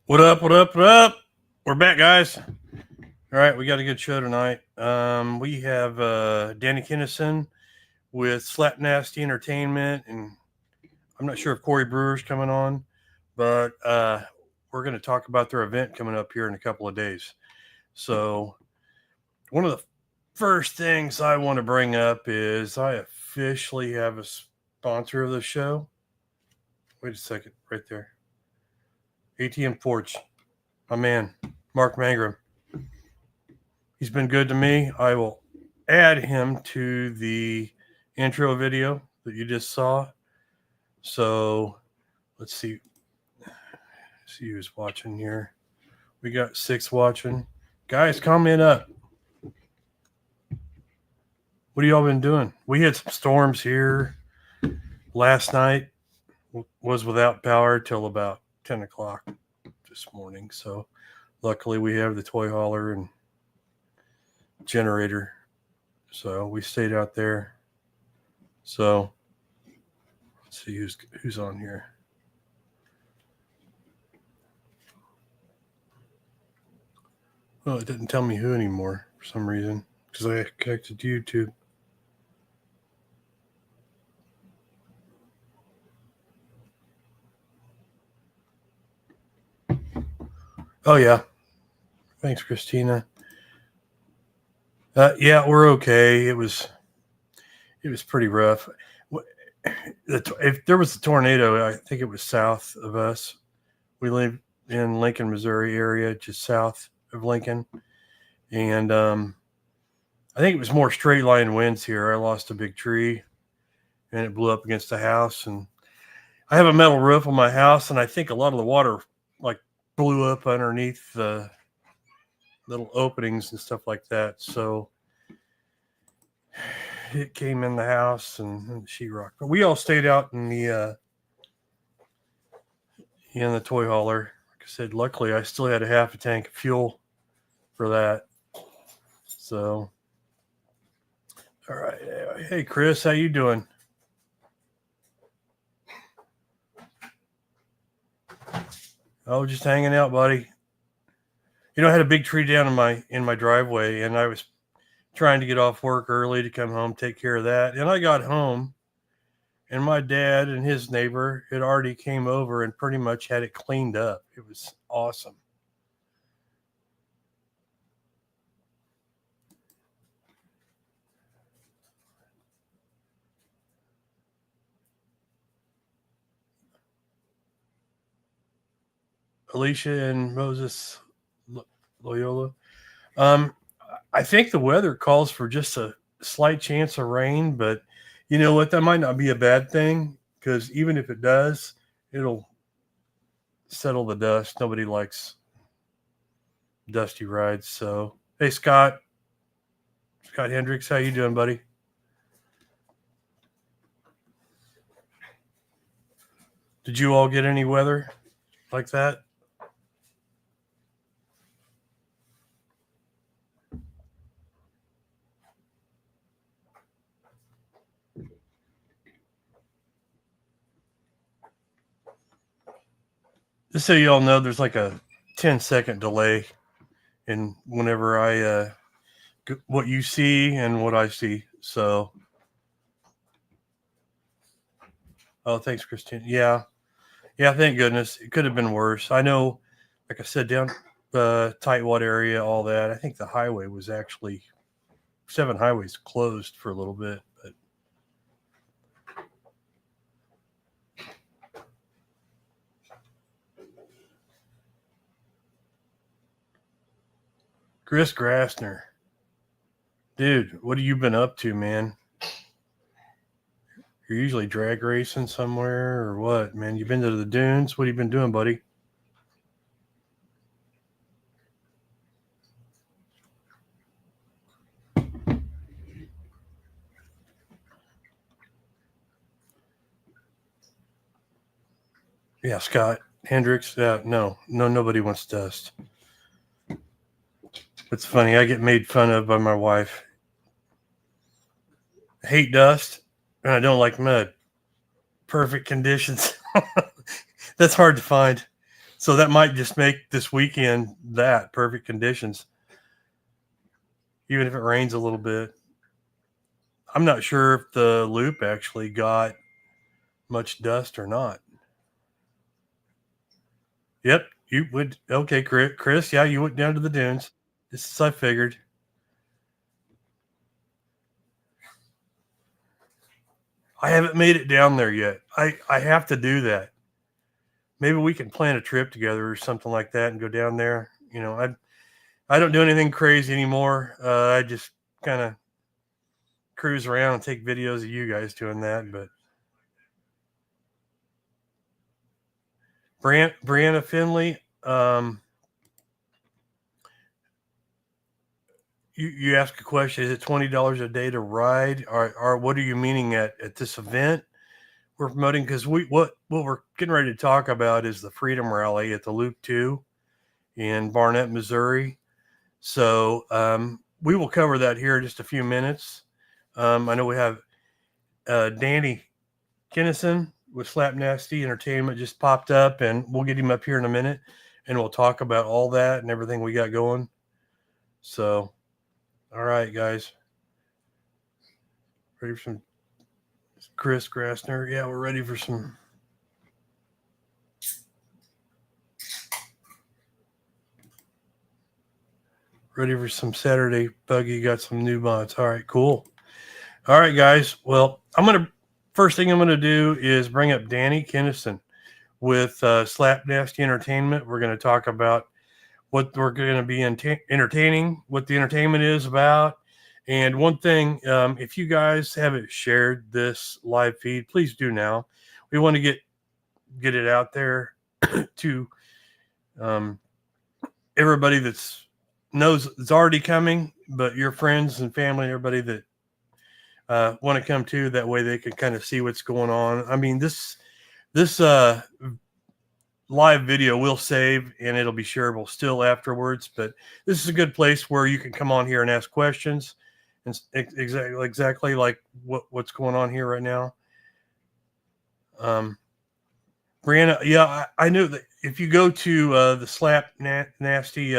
What up? What up? What up? We're back, guys. All right, we got a good show tonight. We have Danny Kinnison with Slap Nasty Entertainment, and I'm not sure if Corey Brewer's coming on, but we're going to talk about their event coming up here in a couple of days. So, one of the first things I want to bring up is I officially have a sponsor of the show. Wait a second, right there. ATM Porch, my man, Mark Mangrum. He's been good to me. I will add him to the intro video that you just saw. So let's see who's watching here. We got 6 watching. Guys, comment up. What have y'all been doing? We had some storms here last night. Was without power till about 10 o'clock this morning. So luckily we have the toy hauler and generator. So we stayed out there. So let's see who's on here. Oh, it didn't tell me who anymore for some reason because I connected to YouTube. Oh yeah, thanks, Christina. Yeah, we're okay. It was pretty rough. If there was a tornado, I think it was south of us. We live in Lincoln, Missouri area, just south of Lincoln, and I think it was more straight line winds here. I lost a big tree, and it blew up against the house. And I have a metal roof on my house, and I think a lot of the water like blew up underneath the little openings and stuff like that. So it came in the house and the sheetrock. But we all stayed out in the toy hauler. Like I said, luckily I still had a half a tank of fuel for that. So, all right. Hey, Chris, how you doing? Oh, just hanging out, buddy. You know, I had a big tree down in my driveway, and I was trying to get off work early to come home, take care of that. And I got home, and my dad and his neighbor had already came over and pretty much had it cleaned up. It was awesome. Alicia and Moses Loyola. I think the weather calls for just a slight chance of rain, but you know what? That might not be a bad thing because even if it does, it'll settle the dust. Nobody likes dusty rides. So, hey, Scott Hendricks, how you doing, buddy? Did you all get any weather like that? Just so you all know, there's like a 10-second delay in whenever I what you see and what I see. So, oh, thanks, Christine. Yeah, thank goodness. It could have been worse. I know, like I said, down the Tightwad area, all that. I think the highway was actually 7 highways closed for a little bit, but Chris Grassner, dude, what have you been up to, man? You're usually drag racing somewhere or what, man? You been to the dunes? What have you been doing, buddy? Yeah, Scott Hendricks. No, nobody wants dust. It's funny. I get made fun of by my wife. I hate dust, and I don't like mud. Perfect conditions. That's hard to find. So that might just make this weekend that perfect conditions, even if it rains a little bit. I'm not sure if the loop actually got much dust or not. Yep, you would. Okay, Chris. Yeah, you went down to the dunes. Just as I figured. I haven't made it down there yet. I have to do that. Maybe we can plan a trip together or something like that and go down there. You know, I don't do anything crazy anymore. I just kind of cruise around and take videos of you guys doing that. But Brianna Finley, you ask a question. Is it $20 a day to ride, or what are you meaning at this event we're promoting? Because what we're getting ready to talk about is the Freedom Rally at the Loop 2 in Barnett, Missouri. So we will cover that here in just a few minutes. I know we have Danny Kinnison with Slap Nasty Entertainment just popped up, and we'll get him up here in a minute, and we'll talk about all that and everything we got going. So, all right, guys. Ready for some Chris Grassner? Yeah, we're ready for some. Ready for some Saturday Buggy. Got some new mods. All right, cool. All right, guys. Well, first thing I'm gonna do is bring up Danny Kinnison with Slap Nasty Entertainment. We're gonna talk about what we're going to be entertaining, what the entertainment is about. And one thing, if you guys haven't shared this live feed, please do now. We want to get it out there to everybody knows it's already coming, but your friends and family, everybody that want to come too. That way they can kind of see what's going on. I mean, this live video we'll save and it'll be shareable still afterwards, but this is a good place where you can come on here and ask questions, and exactly like what's going on here right now. Brianna, yeah, I knew that if you go to the Slap Nasty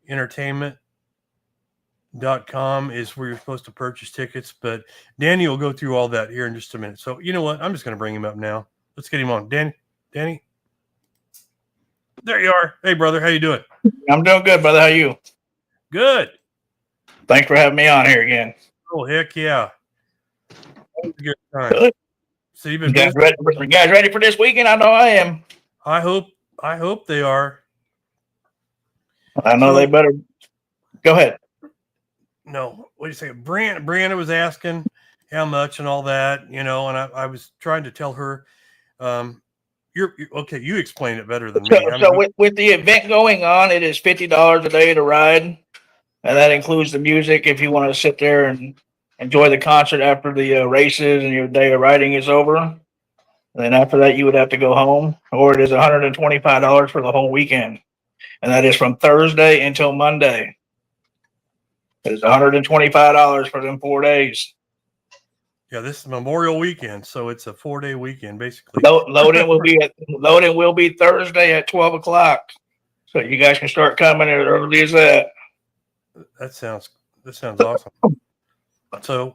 Entertainment.com is where you're supposed to purchase tickets, but Danny will go through all that here in just a minute. So you know what, I'm just going to bring him up now. Let's get him on. Danny, there you are. Hey, brother. How you doing? I'm doing good, brother. How are you? Good. Thanks for having me on here again. Oh, heck yeah. Good time. Good. So you've been you guys ready for this weekend? I know I am. I hope they are. I know they better. Go ahead. No, what do you say? Brianna was asking how much and all that, you know, and I was trying to tell her, you're okay. You explain it better than me. So with the event going on, it is $50 a day to ride, and that includes the music. If you want to sit there and enjoy the concert after the races and your day of riding is over, and then after that you would have to go home. Or it is $125 for the whole weekend, and that is from Thursday until Monday. It is $125 for them 4 days. Yeah, this is Memorial Weekend, so it's a 4-day weekend basically. Loading will be Thursday at 12 o'clock, so you guys can start coming as early as that. That sounds awesome. So,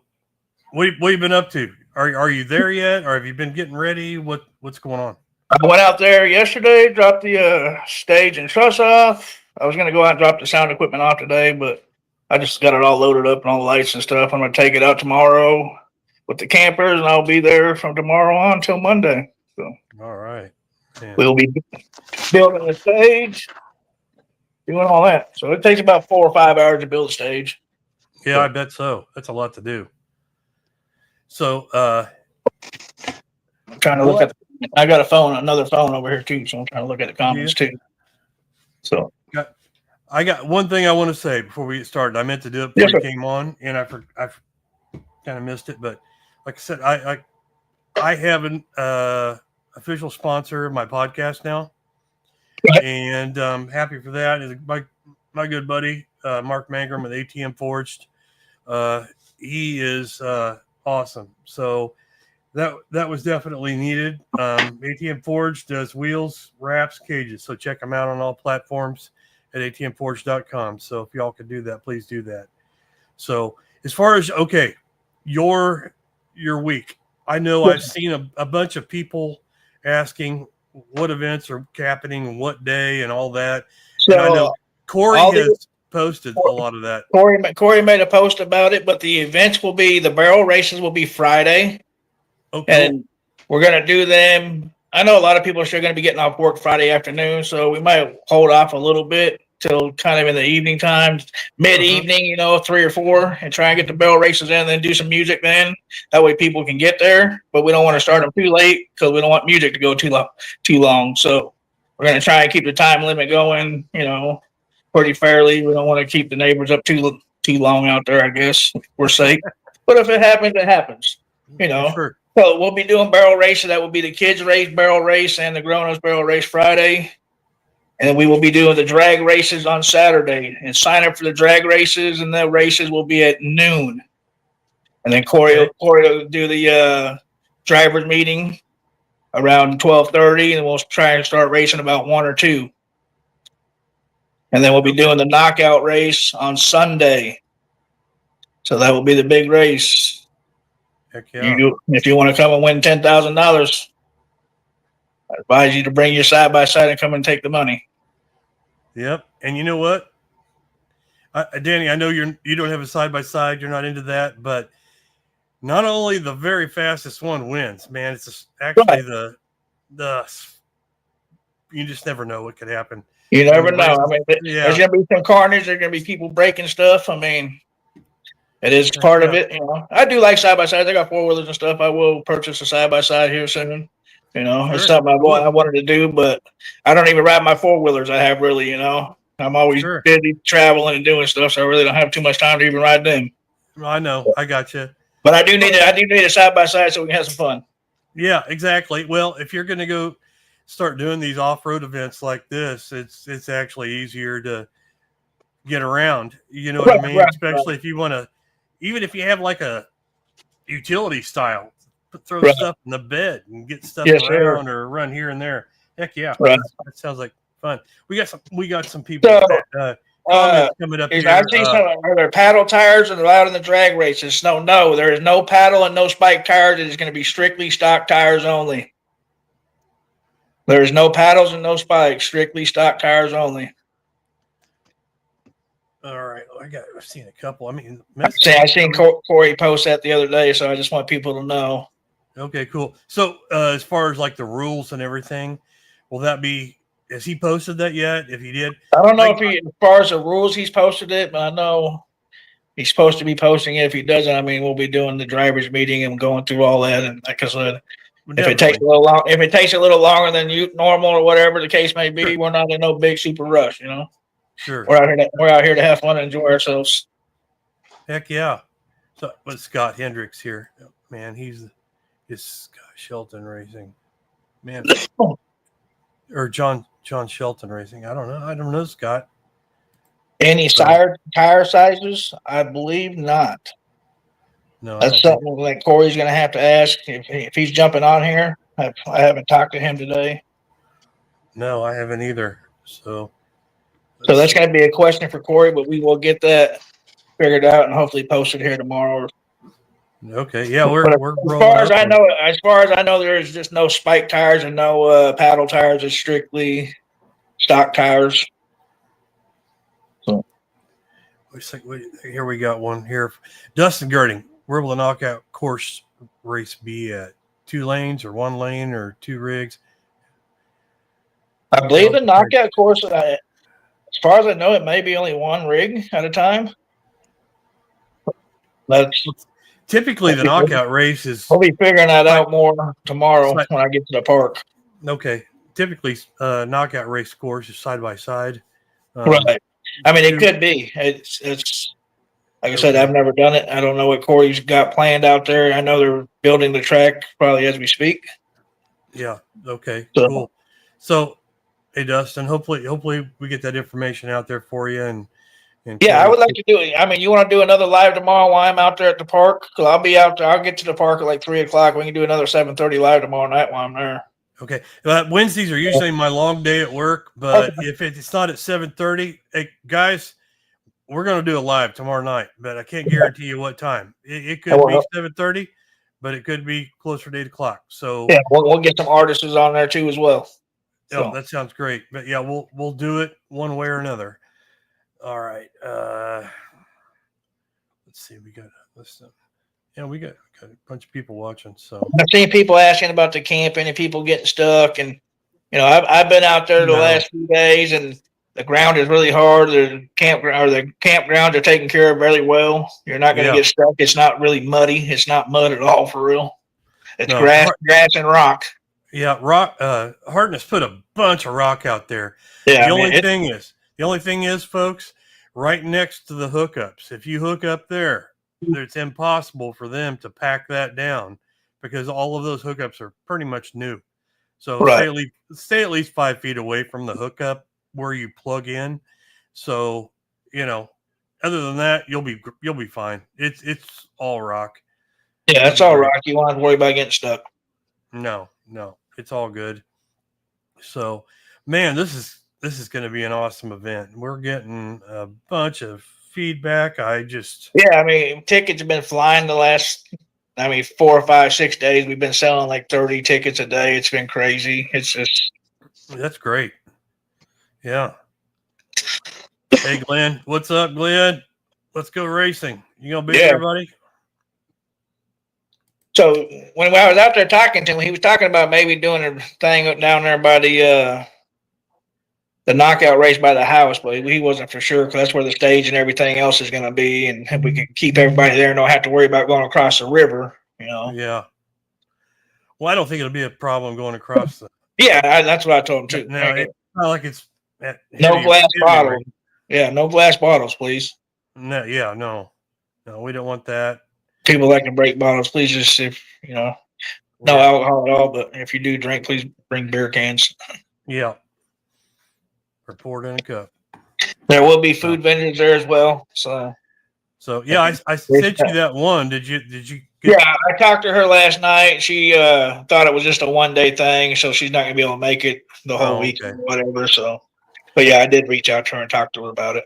what have you been up to? Are you there yet, or have you been getting ready? What's going on? I went out there yesterday, dropped the stage and truss off. I was going to go out and drop the sound equipment off today, but I just got it all loaded up and all the lights and stuff. I'm going to take it out tomorrow with the campers, and I'll be there from tomorrow on until Monday. So, all right, man. We'll be building the stage, doing all that. So it takes about 4 or 5 hours to build a stage. Yeah, I bet so. That's a lot to do. So, I'm trying to look at. I got another phone over here too, so I'm trying to look at the comments too. So, I got one thing I want to say before we get started. I meant to do it before you came on, and I kind of missed it. But like I said, I have an official sponsor of my podcast now, and I'm happy for that. Is my good buddy Mark Mangrum with ATM Forged. He is awesome. So that was definitely needed. ATM Forge does wheels, wraps, cages. So check them out on all platforms at atmforge.com. So if y'all could do that, please do that. So as far as your week, I know I've seen a bunch of people asking what events are happening, what day, and all that. So And I know Corey all has posted a lot of that. Corey made a post about it, but the events will be the barrel races will be Friday. Oh, cool. And we're going to do them. I know a lot of people are still going to be getting off work Friday afternoon, so we might hold off a little bit till kind of in the evening times, mid-evening, 3 or 4, and try and get the barrel races in and then do some music then. That way people can get there, but we don't want to start them too late because we don't want music to go too long. So we're going to try and keep the time limit going, pretty fairly. We don't want to keep the neighbors up too long out there, I guess. We're safe. But if it happens, it happens, Sure. So we'll be doing barrel races. That will be the kids' race, barrel race, and the grown-ups barrel race Friday. And we will be doing the drag races on Saturday. And sign up for the drag races, and the races will be at noon. And then Corey will do the drivers meeting around 12:30, and we'll try and start racing about 1 or 2. And then we'll be doing the knockout race on Sunday. So that will be the big race. Heck yeah. If you want to come and win $10,000, I advise you to bring your side by side and come and take the money. Yep. And you know what, Danny, I know you don't have a side by side. You're not into that, but not only the very fastest one wins, man. It's actually right. the you just never know what could happen. You never know. I mean, there's going to be some carnage. There's going to be people breaking stuff. I mean, it is part of it. I do like side by sides. I got 4-wheelers and stuff. I will purchase a side by side here soon. It's something I wanted to do, but I don't even ride my 4-wheelers. I have really, I'm always busy traveling and doing stuff, so I really don't have too much time to even ride them. I know. I got you. But I do need a side by side so we can have some fun. Yeah, exactly. Well, if you're going to go start doing these off-road events like this, it's actually easier to get around. You know what I mean? Especially if you want to, even if you have like a utility style, throw stuff in the bed and get stuff around or run here and there. Heck yeah, that sounds like fun. We got some people coming up here. I see are there paddle tires that are out in the drag races? No, there is no paddle and no spike tires. It is going to be strictly stock tires only. There is no paddles and no spikes. Strictly stock tires only. All right, I've seen a couple. I mean, I seen Corey post that the other day, so I just want people to know. Okay, cool. So as far as like the rules and everything, will that be? Has he posted that yet? If he did, I don't know as far as the rules he's posted it, but I know he's supposed to be posting it. If he doesn't, I mean, we'll be doing the drivers meeting and going through all that. And like I said, if it takes a little longer than normal or whatever the case may be, we're not in no big super rush, Sure. We're out here to have fun and enjoy ourselves. Heck yeah. So with Scott Hendricks here, man, he's Scott Shelton Racing, man, or John Shelton Racing. I don't know, Scott. Any tire sizes? I believe not. No, that's something that Corey's going to have to ask if he's jumping on here. I haven't talked to him today. No, I haven't either. So that's going to be a question for Corey, but we will get that figured out and hopefully post it here tomorrow. Okay, yeah, we're as far as I know, there is just no spike tires and no paddle tires. It's strictly stock tires. So here we got one here. Dustin Girding, where will the knockout course race be at? 2 lanes or 1 lane or 2 rigs? I believe the knockout course, as far as I know, it may be only 1 rig at a time. Typically, the knockout race is. We'll be figuring that out more tomorrow when I get to the park. Okay. Typically, knockout race course is side by side. Right. I mean, it could be. It's like I said, I've never done it. I don't know what Corey's got planned out there. I know they're building the track probably as we speak. Yeah. Okay. Cool. So, hey, Dustin, hopefully we get that information out there for you, and And Yeah, I Corey, would like to do it. I mean, you want to do another live tomorrow while I'm out there at the park? Because I'll be out there. I'll get to the park at like 3:00. We can do another 7:30 live tomorrow night while I'm there. okay. Wednesdays are usually my long day at work, but Okay. if it's not at 7:30, hey, guys, we're going to do a live tomorrow night, but I can't guarantee you what time. It could be 7:30, but it could be closer to 8:00. So Yeah, we'll get some artists on there too as well. oh, So that sounds great. But yeah, we'll do it one way or another. All right. Let's see. We got this. Yeah, we got a bunch of people watching. So I've seen people asking about the camping and people getting stuck, and I've been out there the last few days, and the ground is really hard. The campgrounds are taken care of very well. You're not going to get stuck. It's not really muddy. It's not mud at all for real. It's grass and rock. Yeah, rock. Hartness put a bunch of rock out there. Yeah, the only thing is, folks, right next to the hookups. If you hook up there, it's impossible for them to pack that down because all of those hookups are pretty much new. So stay at least 5 feet away from the hookup where you plug in. So other than that, you'll be fine. It's all rock. Yeah, that's all rock. You won't have to worry about getting stuck. No, it's all good. So, man, this is going to be an awesome event. We're getting a bunch of feedback. I mean, tickets have been flying the last 4 or 5, 6 days. We've been selling like 30 tickets a day. It's been crazy. That's great. Yeah. Hey, Glenn, what's up, Glenn? Let's go racing. You gonna be there, buddy? So when I was out there talking to him, he was talking about maybe doing a thing down there by the knockout race by the house, but he wasn't for sure because that's where the stage and everything else is going to be, and if we can keep everybody there and don't have to worry about going across the river, Yeah. Well, I don't think it'll be a problem going across the. Yeah, that's what I told him too. No, it's not like it's no glass bottles. Yeah, no glass bottles, please. No, yeah, no, we don't want that. People like to break bottles. Please just no alcohol at all. But if you do drink, please bring beer cans. Yeah. Or pour it in a cup. There will be food vendors there as well. So yeah, I sent you that one. Did you? Yeah, I talked to her last night. She thought it was just a 1-day thing, so she's not gonna be able to make it the whole week or whatever. So, but yeah, I did reach out to her and talk to her about it.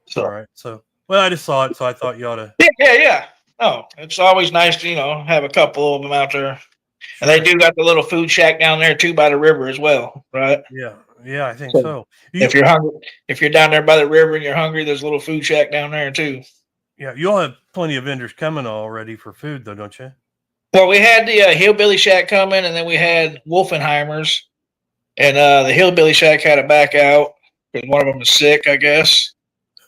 So, all right. So, well, I just saw it, so I thought you ought to. Yeah. Oh, it's always nice to have a couple of them out there, and they do got the little food shack down there too by the river as well, right? Yeah, I think so. If you're hungry, if you're down there by the river and you're hungry, there's a little food shack down there too. Yeah, you'll have plenty of vendors coming already for food, though, don't you? Well, we had the Hillbilly Shack coming, and then we had Wolfenheimer's, and the Hillbilly Shack had to back out because one of them is sick, I guess.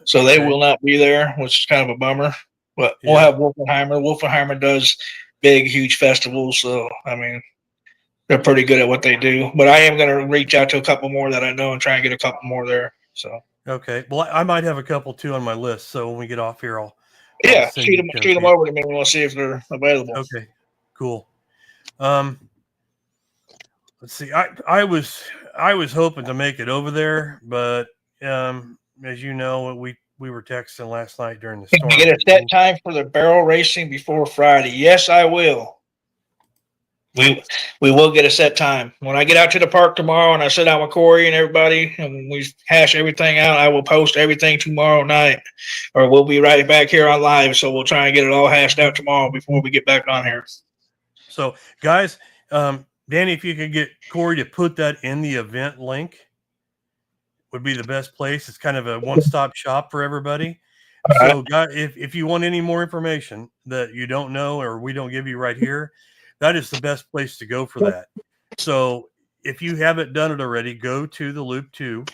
So they will not be there, which is kind of a bummer. But we'll have Wolfenheimer. Wolfenheimer does big, huge festivals, so they're pretty good at what they do. But I am going to reach out to a couple more that I know and try and get a couple more there. So okay, well, I might have a couple too on my list. So when we get off here, I'll shoot them over to me and we'll see if they're available. Okay, cool. Let's see. I was hoping to make it over there, but as you know, we were texting last night during the storm. Can you get a set time for the barrel racing before Friday? Yes, I will. We will get a set time. When I get out to the park tomorrow and I sit down with Corey and everybody and we hash everything out, I will post everything tomorrow night, or we'll be right back here on live. So we'll try and get it all hashed out tomorrow before we get back on here. So, guys, Danny, if you could get Corey to put that in the event link, would be the best place. It's kind of a one-stop shop for everybody. So, guys, if you want any more information that you don't know or we don't give you right here, that is the best place to go for that. So if you haven't done it already, go to the Loop 2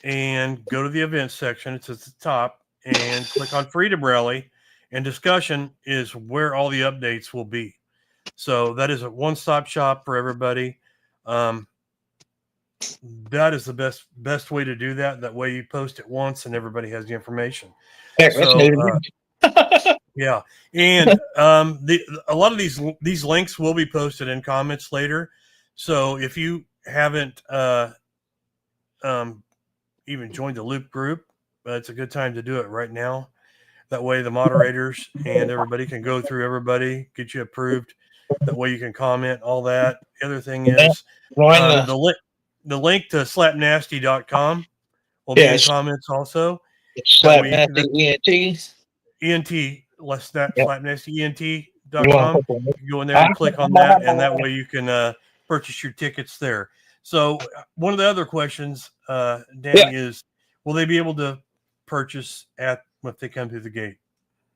and go to the events section. It's at the top and click on Freedom Rally, and discussion is where all the updates will be. So that is a one-stop shop for everybody. That is the best way to do that. That way you post it once and everybody has the information. Yeah, and a lot of these links will be posted in comments later. So if you haven't even joined the Loop group, it's a good time to do it right now. That way, the moderators and everybody can go through everybody, get you approved. That way, you can comment all that. The other thing is the link to slapnasty.com will be in comments also. That way, you can, ENT, slapnastyent.com. You can go in there and click on that, and that way you can purchase your tickets there. So, one of the other questions, Danny, is will they be able to purchase if they come through the gate?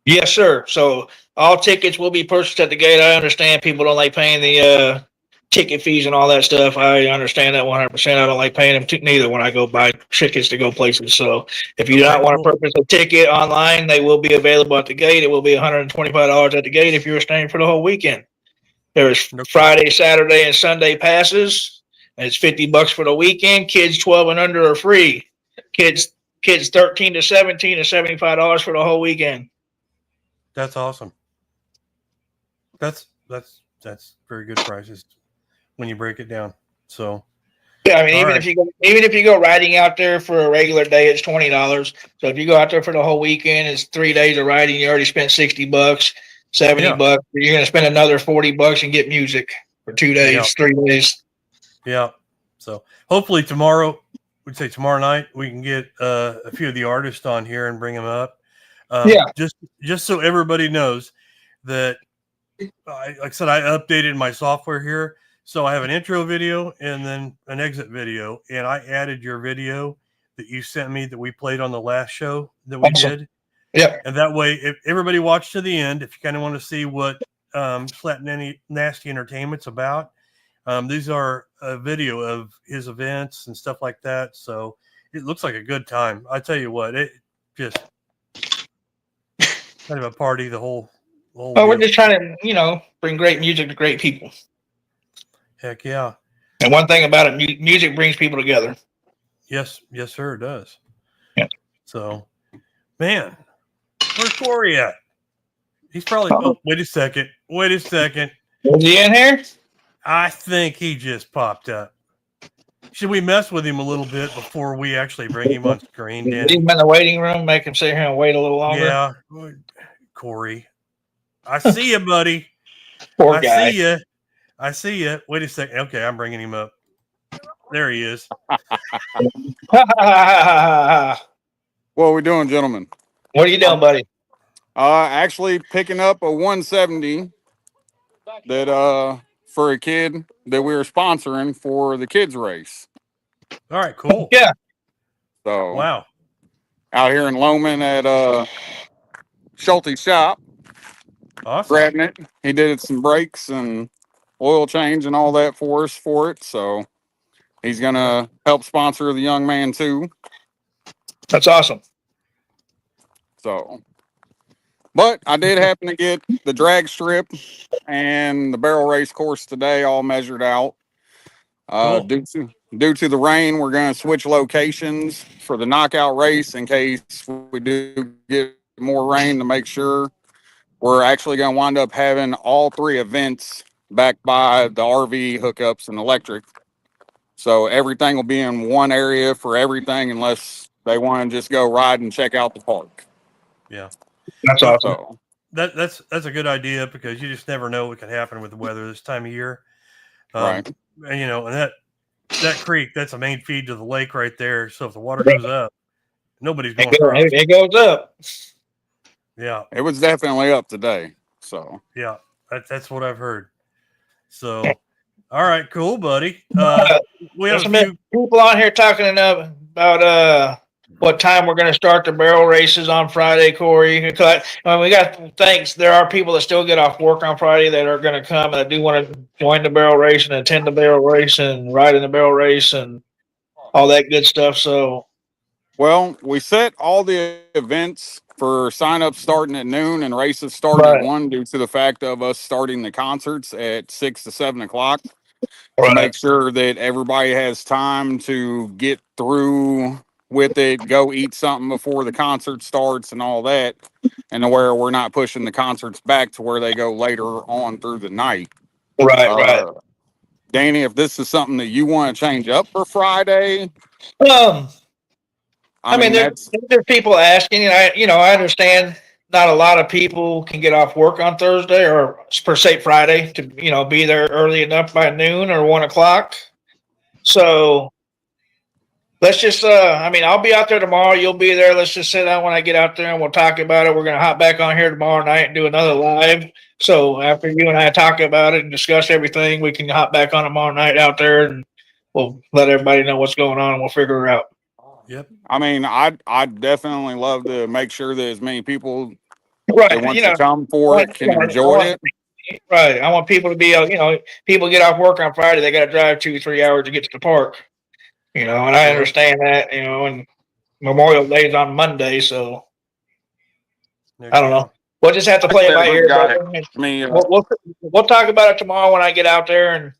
Yes, sir. So all tickets will be purchased at the gate. I understand people don't like paying the ticket fees and all that stuff. I understand that 100%. I don't like paying them neither when I go buy tickets to go places. So if you do not want to purchase a ticket online, they will be available at the gate. It will be $125 at the gate if you're staying for the whole weekend. There's Friday, Saturday, and Sunday passes. And it's $50 for the weekend. Kids 12 and under are free. Kids 13 to 17 is $75 for the whole weekend. That's awesome. That's very good prices when you break it down. So yeah, I mean, even if you go riding out there for a regular day, it's $20. So if you go out there for the whole weekend, it's 3 days of riding. You already spent $60, $70. You're going to spend another $40 and get music for 2 days, 3 days. Yeah. So hopefully tomorrow night we can get a few of the artists on here and bring them up. Just so everybody knows that, like I said, I updated my software here. So I have an intro video and then an exit video. And I added your video that you sent me that we played on the last show that we did. Yeah. And that way, if everybody watched to the end, if you kind of want to see what Slap Nasty Entertainment's about, these are a video of his events and stuff like that. So it looks like a good time. I tell you what, it just kind of a party the whole we're just trying to, bring great music to great people. Heck yeah. And one thing about it, music brings people together. Yes, sir, it does. Yeah. So, man, where's Corey at? He's probably, wait a second. Is he in here? I think he just popped up. Should we mess with him a little bit before we actually bring him on screen, Danny? Leave him in the waiting room, make him sit here and wait a little longer. Yeah. Corey, I see you, buddy. Poor guy. I see you. Wait a second. Okay, I'm bringing him up. There he is. What are we doing, gentlemen? What are you doing, buddy? Actually picking up a 170 that for a kid that we were sponsoring for the kids race. All right, cool. Yeah. So wow. Out here in Loman at Schulte's shop. Awesome. Grabbing it. He did some brakes and oil change and all that for us for it. So he's gonna help sponsor the young man too. That's awesome. So, but I did happen to get the drag strip and the barrel race course today all measured out. Cool. Due to the rain, we're going to switch locations for the knockout race in case we do get more rain to make sure. We're actually going to wind up having all 3 events backed by the RV hookups and electric. So everything will be in one area for everything unless they want to just go ride and check out the park. Yeah. That's awesome. That's a good idea because you just never know what can happen with the weather this time of year. Right. And, and that creek, that's a main feed to the lake right there. So if the water goes up, nobody's going across. It goes up. Yeah. It was definitely up today. So yeah, that's what I've heard. So, all right, cool, buddy. We have a few people on here talking about what time we're going to start the barrel races on Friday, Corey. We got thanks. There are people that still get off work on Friday that are going to come and do want to join the barrel race and attend the barrel race and ride in the barrel race and all that good stuff. So, well, we set all the events for sign-ups starting at noon and races starting at 1 due to the fact of us starting the concerts at 6 to 7 o'clock to make sure that everybody has time to get through with it, go eat something before the concert starts and all that, and to where we're not pushing the concerts back to where they go later on through the night. Right. Danny, if this is something that you want to change up for Friday. I mean, that's there's people asking, and I understand not a lot of people can get off work on Thursday or per se Friday to, be there early enough by noon or 1 o'clock. So let's just, I'll be out there tomorrow. You'll be there. Let's just sit down when I get out there and we'll talk about it. We're going to hop back on here tomorrow night and do another live. So after you and I talk about it and discuss everything, we can hop back on tomorrow night out there and we'll let everybody know what's going on and we'll figure it out. Yep. I mean, I'd definitely love to make sure that as many people Right. that want to come for it can enjoy it. Right. I want people to be, people get off work on Friday. They got to drive 2-3 hours to get to the park, and I understand that, and Memorial Day is on Monday. So I don't know. We'll just have to play it by ear. We'll talk about it tomorrow when I get out there. And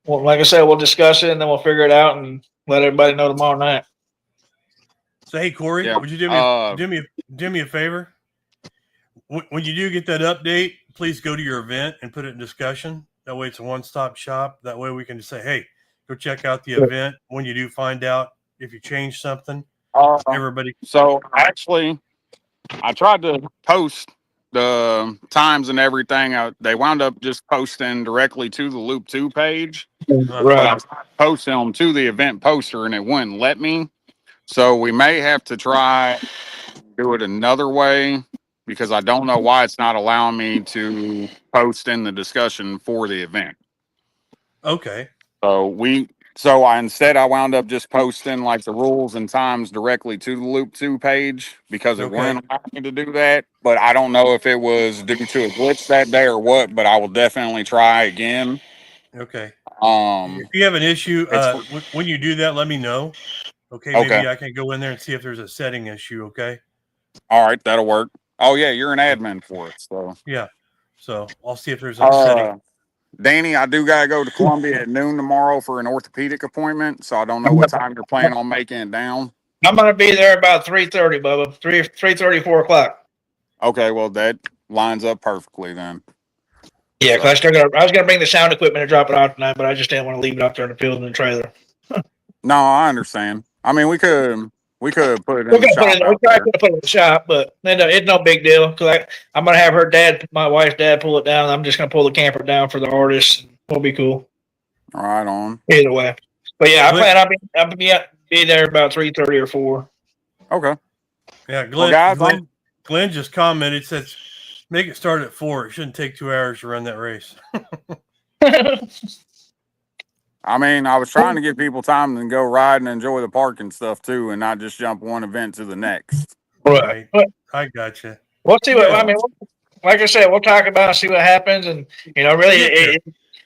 like I said, we'll discuss it and then we'll figure it out and let everybody know tomorrow night. So, hey, Corey, would you do me a favor? When you do get that update, please go to your event and put it in discussion. That way it's a one-stop shop. That way we can just say, hey, go check out the event. When you do find out if you change something, everybody. So actually, I tried to post the times and everything. They wound up just posting directly to the Loop 2 page. Right. I posted them to the event poster and it wouldn't let me. So we may have to try do it another way because I don't know why it's not allowing me to post in the discussion for the event. Okay. So I wound up just posting like the rules and times directly to the Loop 2 page because it wouldn't allow me to do that. But I don't know if it was due to a glitch that day or what, but I will definitely try again. Okay. If you have an issue, when you do that, let me know. Okay. Maybe I can go in there and see if there's a setting issue. Okay. All right. That'll work. Oh yeah. You're an admin for it. So yeah. So I'll see if there's a setting. Danny, I do gotta go to Columbia at noon tomorrow for an orthopedic appointment, so I don't know what time you're planning on making it down. I'm gonna be there about 3:30, Bubba. 3:30, 4 o'clock. Okay, well that lines up perfectly then. Yeah, because I was gonna bring the sound equipment and drop it out tonight, but I just didn't want to leave it out there in the field in the trailer. No, I understand. I mean, we could put it in We're the shop. gonna put it in the shop, but it's no big deal because I'm gonna have my wife's dad, pull it down. I'm just gonna pull the camper down for the artist. It'll be cool. Right on. Either way, but yeah, I plan I'll be there about 3:30 or 4. Okay. Yeah, Glenn just commented, says, make it start at 4. It shouldn't take 2 hours to run that race. I mean, I was trying to give people time to go ride and enjoy the park and stuff too, and not just jump one event to the next. Right. I got you. We'll see what like I said, we'll talk about it, see what happens, and really,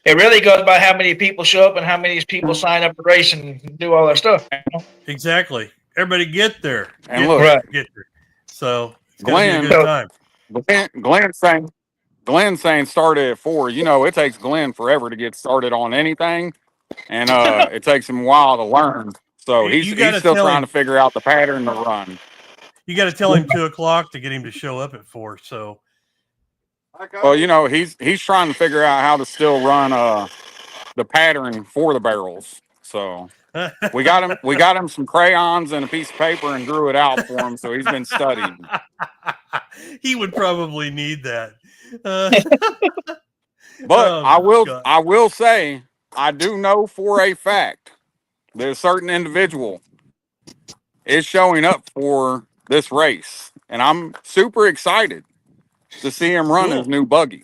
it really goes by how many people show up and how many people sign up to race and do all that stuff. Exactly. Everybody get there. And get there. So it's gonna be a good time. Glenn saying start at 4. It takes Glenn forever to get started on anything, and it takes him a while to learn. So he's still trying to figure out the pattern to run. You got to tell him 2 o'clock to get him to show up at 4. So, well, he's trying to figure out how to still run the pattern for the barrels. So we got him some crayons and a piece of paper and drew it out for him. So he's been studying. He would probably need that. But I will say I do know for a fact that a certain individual is showing up for this race, and I'm super excited to see him run his new buggy.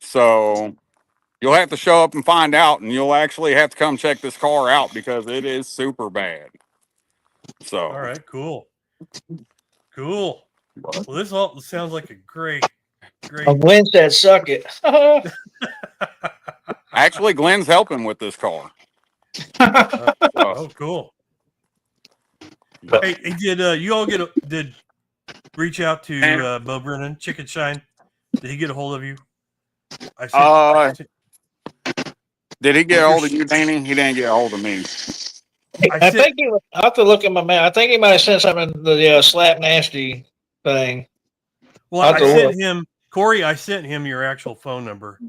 So you'll have to show up and find out, and you'll actually have to come check this car out because it is super bad. So all right, cool. Well, this all sounds like a great. Glenn said, "Suck it." Actually, Glenn's helping with this car. Oh, cool. Hey, did you all did reach out to Bo Brennan, Chicken Shine? Did he get a hold of you? Did he get a hold of you, Danny? He didn't get a hold of me. I think I have to look at my mail. I think he might have sent something in the Slap Nasty thing. Well, I sent him, Corey. I sent him your actual phone number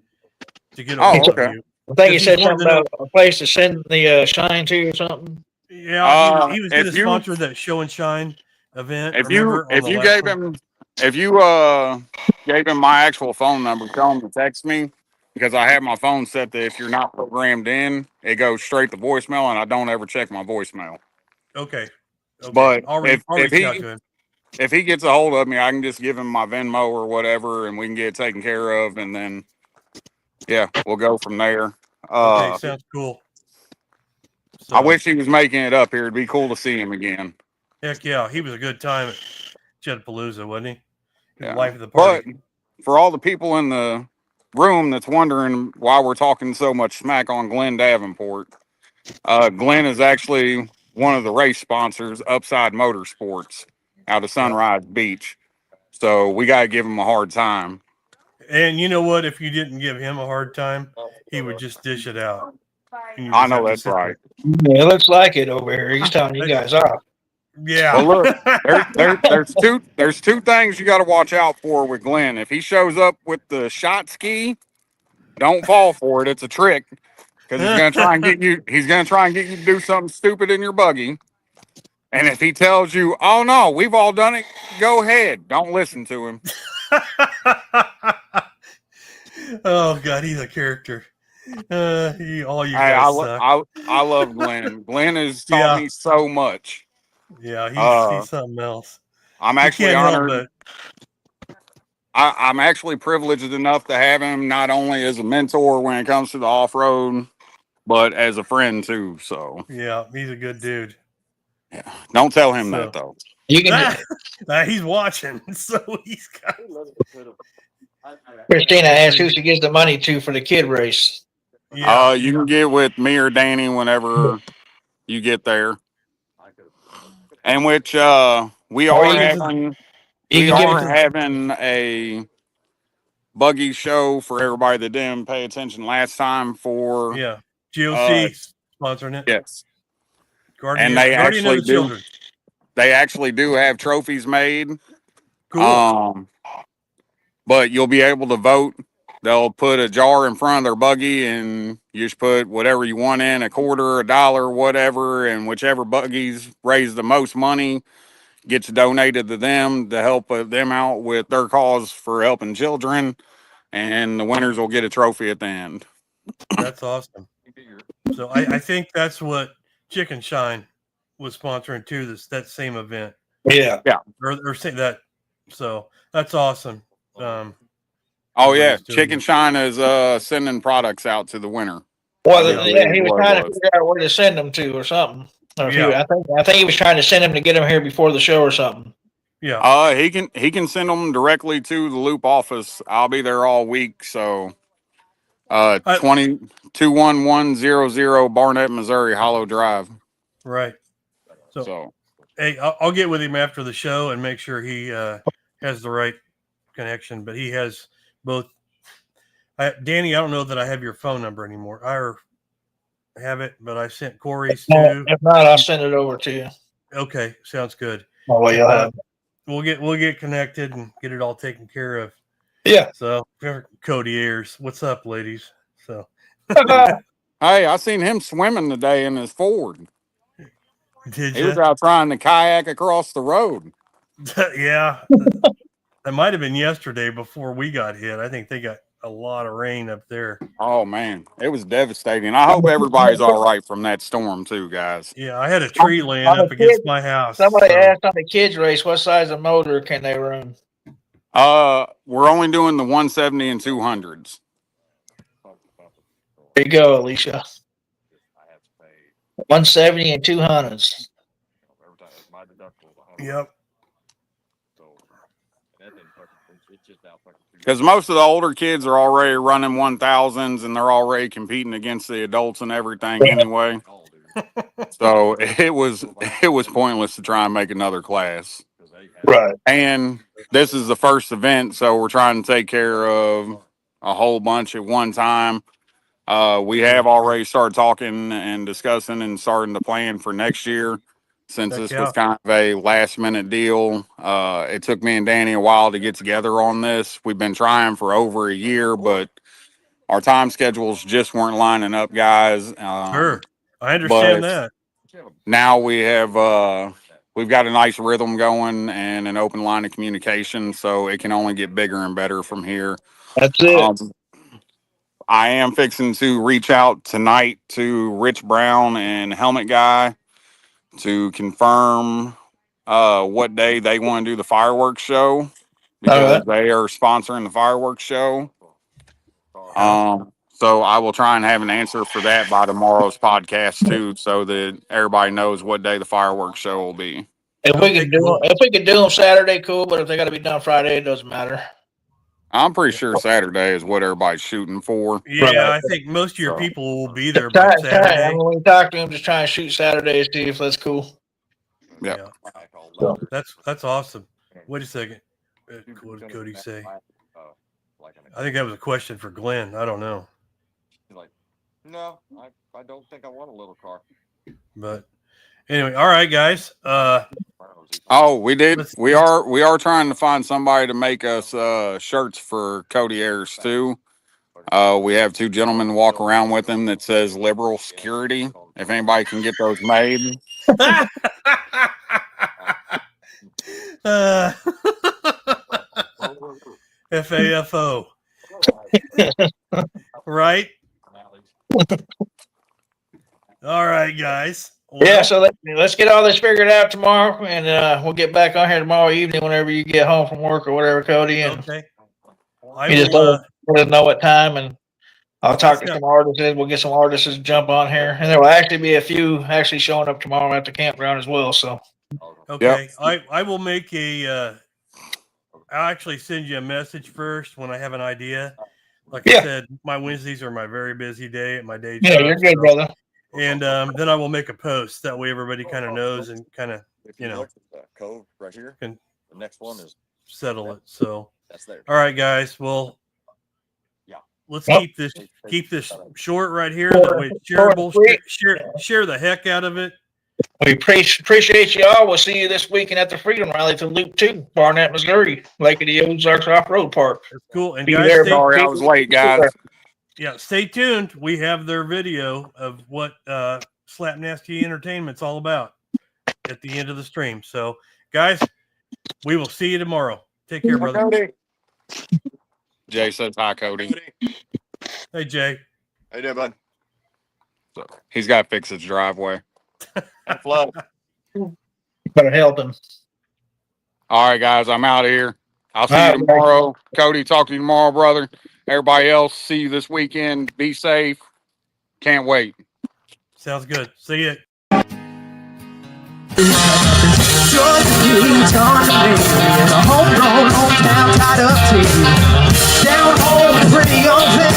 to get a hold of you. I think he said something about a place to send the shine to or something. Yeah, he was going to If you sponsor that show and shine event. if you Remember on if the you last gave one? him if you gave him my actual phone number, tell him to text me because I have my phone set that if you're not programmed in, it goes straight to voicemail, and I don't ever check my voicemail. Okay. But I'll reach out to him. if he gets a hold of me, I can just give him my Venmo or whatever, and we can get it taken care of, and then yeah, we'll go from there. Okay, sounds cool. So, I wish he was making it up here. It'd be cool to see him again. Heck yeah, he was a good time at Jedpalooza, wasn't he? The Yeah. life of the But party. for all the people in the room that's wondering why we're talking so much smack on Glenn Davenport, Glenn is actually one of the race sponsors, Upside Motorsports, out of Sunrise Beach. So we got to give him a hard time. And you know what? If you didn't give him a hard time, he would just dish it out. And you I just have know to that's sit right. Yeah, it looks like it over here. He's telling you guys off. there. Yeah. Well, look, there's two things you got to watch out for with Glenn. If he shows up with the shot ski, don't fall for it. It's a trick because he's gonna try and get you. He's gonna try and get you to do something stupid in your buggy. And if he tells you, "Oh no, we've all done it," go ahead. Don't listen to him. Oh God, he's a character. All you I guys suck. I love Glenn. Glenn has taught me so much. Yeah, he's something else. I'm You actually can't help honored. but I'm actually privileged enough to have him not only as a mentor when it comes to the off road, but as a friend too. So yeah, he's a good dude. yeah, don't tell him So- that though. You can He's watching, so he's got. Christina asked who she gives the money to for the kid race. Yeah, You can get with me or Danny whenever you get there. And which we Or are you can- having You we can give are it to having a buggy show for everybody that didn't pay attention last time for yeah. GOC sponsoring it. yes. Guardian, And they Guardian of actually the Children. They actually do have trophies made. Cool. But you'll be able to vote. They'll put a jar in front of their buggy and you just put whatever you want in, a quarter, a dollar, whatever, and whichever buggies raise the most money gets donated to them to help them out with their cause for helping children. And the winners will get a trophy at the end. That's awesome. So I think that's what Chicken Shine was sponsoring too. That same event. yeah. Or say that. So that's awesome. Oh yeah, everybody's doing Chicken it. Shine is sending products out to the winner. Well, Yeah, yeah, he was what it trying to was. figure out where to send them to or something. Or if Yeah. I think he was trying to send them to get them here before the show or something. Yeah. He can send them directly to the Loop office. I'll be there all week. So 21100 Barnett, Missouri, Hollow Drive. Right. So Hey, I'll get with him after the show and make sure he has the right connection. But he has both. Danny, I don't know that I have your phone number anymore. I have it, but I sent Corey's too. If not, I'll send it over to you. Okay, sounds good. Oh, well, you'll have. We'll get connected and get it all taken care of. Yeah. So Cody Ayers, what's up, ladies? So hey, I seen him swimming today in his Ford. did He was you? out trying to kayak across the road. Yeah. That might have been yesterday before we got hit. I think they got a lot of rain up there. Oh man, it was devastating. I hope everybody's all right from that storm too, guys. Yeah, I had a tree laying I'm a up against kid. my house. Somebody so- asked on the kids race, what size of motor can they run? We're only doing the 170 and 200s. There you go, Alicia. 170 and 200s. Yep. Because most of the older kids are already running 1000s and they're already competing against the adults and everything anyway. So it was pointless to try and make another class. Right. And this is the first event, so we're trying to take care of a whole bunch at one time. We have already started talking and discussing and starting to plan for next year. Since Heck this yeah. was kind of a last minute deal, it took me and Danny a while to get together on this. We've been trying for over a year, but our time schedules just weren't lining up, guys. Sure. I understand that. now we have we've got a nice rhythm going and an open line of communication, so it can only get bigger and better from here. That's it. I am fixing to reach out tonight to Rich Brown and Helmet Guy to confirm what day they want to do the fireworks show, because they are sponsoring the fireworks show. So I will try and have an answer for that by tomorrow's podcast too, so that everybody knows what day the fireworks show will be. If we could do them Saturday, cool. But if they got to be done Friday, it doesn't matter. I'm pretty sure Saturday is what everybody's shooting for. Yeah, I think most of your people will be there by Saturday. When we talk to them, just try and shoot Saturday, see if that's cool. Yeah. That's awesome. Wait a second. What did Cody say? I think that was a question for Glenn. I don't know. No, I don't think I want a little car. But anyway, all right, guys. We did. We are trying to find somebody to make us shirts for Cody Ayers too. We have 2 gentlemen walk around with him that says liberal security. If anybody can get those made. FAFO. Right? All right, guys. Well, yeah, so let's get all this figured out tomorrow, and we'll get back on here tomorrow evening whenever you get home from work or whatever, Cody. And okay. you just let us know what time, and I'll talk to some artists. We'll get some artists to jump on here, and there will actually be a few actually showing up tomorrow at the campground as well. So, okay, yep. I will make I'll actually send you a message first when I have an idea. Like I said, my Wednesdays are my very busy day at my day job. Yeah, you're good, brother. And then I will make a post. That way everybody kind of knows and kind of, code right here. Can the next one is settle it. So that's there. All right, guys. Well, let's keep this short right here. That way it's shareable. Share the heck out of it. We appreciate you all. We'll see you this weekend at the Freedom Rally to Loop 2, Barnett, Missouri, Lake of the Ozarks Off-Road Park. That's cool. And Be guys, there, sorry I was late, guys. Yeah, stay tuned. We have their video of what Slap Nasty Entertainment's all about at the end of the stream. So, guys, we will see you tomorrow. Take care, brother. Cody. Jay says hi, Cody. Hey, Jay. How you doing, bud? So he's got to fix his driveway. Flood. Better help him. All right, guys, I'm out of here. I'll see you tomorrow. Cody, talk to you tomorrow, brother. Everybody else, see you this weekend. Be safe. Can't wait. Sounds good. See you. Down home, pretty old thing.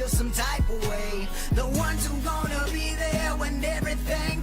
Some type of way, the ones who gonna be there when everything